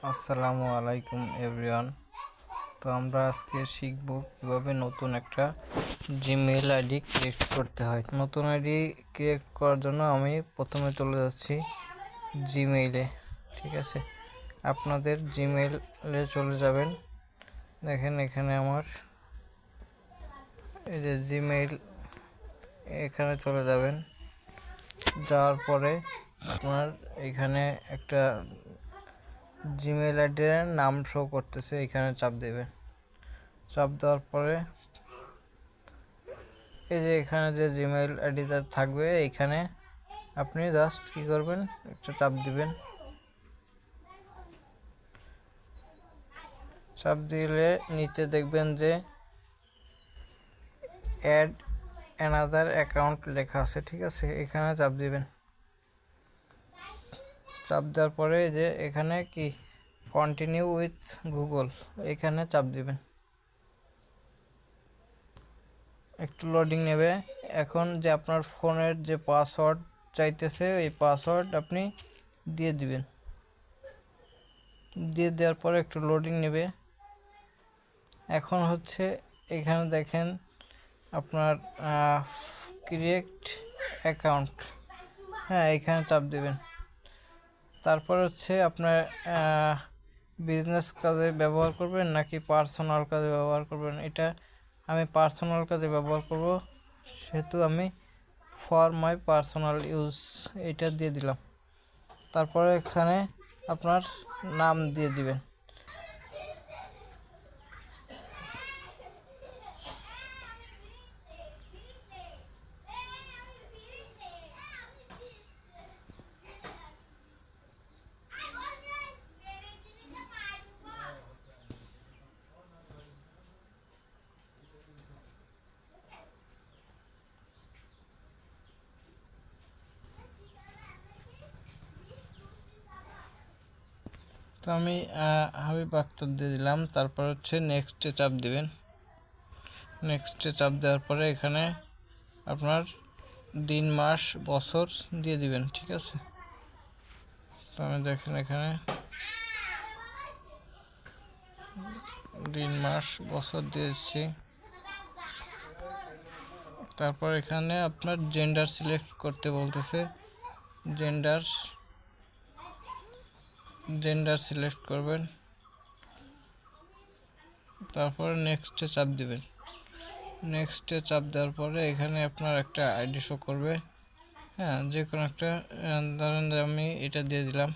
আসসালামু আলাইকুম এভরিওয়ান। তো আমরা আজকে শিখব কিভাবে নতুন একটা জিমেইল আইডি ক্রিয়েট করতে হয়। নতুন আইডি ক্রিয়েট করার জন্য আমি প্রথমে চলে যাচ্ছি জিমেইলে। ঠিক আছে, আপনাদের জিমেইলে চলে যাবেন। দেখেন এখানে আমার এই যে জিমেইল, এখানে চলে যাবেন। যাওয়ার পরে আপনার এখানে একটা জিমেইল আইডির নাম শো করতেছে, এখানে চাপ দেবেন। চাপ দেওয়ার পরে এই যে এখানে যে জিমেইল আইডিটা থাকবে এইখানে আপনি জাস্ট কি করবেন, একটা চাপ দিবেন। চাপ দিলে নিচে দেখবেন যে অ্যাড অ্যানাদার অ্যাকাউন্ট লেখা আছে। ঠিক আছে, এখানে চাপ দিবেন। চাপ দেওয়ার পরে যে এখানে কি কন্টিনিউ উইথ গুগল, এখানে চাপ দিবেন। একটু লোডিং নেবে। এখন যে আপনার ফোনের যে পাসওয়ার্ড চাইতেছে এই পাসওয়ার্ড আপনি দিয়ে দিবেন। দিয়ে দেওয়ার পরে একটু লোডিং নেবে। এখন হচ্ছে এখানে দেখেন আপনার ক্রিয়েট অ্যাকাউন্ট, হ্যাঁ এখানে চাপ দিবেন। তারপর হচ্ছে আপনার বিজনেস কাজে ব্যবহার করবেন নাকি পার্সোনাল কাজে ব্যবহার করবেন। এটা আমি পার্সোনাল কাজে ব্যবহার করব, সেহেতু আমি ফর মাই পার্সোনাল ইউজ এটা দিয়ে দিলাম। তারপরে এখানে আপনার নাম দিয়ে দিবেন। তো আমি হাবিব আক্তার দিয়ে দিলাম। তারপর হচ্ছে নেক্সটে চাপ দিবেন। নেক্সটে চাপ দেওয়ার পরে এখানে আপনার দিন মাস বছর দিয়ে দিবেন। ঠিক আছে, তো আমি দেখেন এখানে দিন মাস বছর দিয়েছি। তারপর এখানে আপনার জেন্ডার সিলেক্ট করতে বলতেছে, জেন্ডার সিলেক্ট করবেন। তারপরে নেক্সটে চাপ দিবেন। নেক্সটে চাপ দেওয়ার পরে এখানে আপনার একটা আইডি শো করবে, হ্যাঁ যে কোনো একটা, ধরেন আমি এটা দিয়ে দিলাম।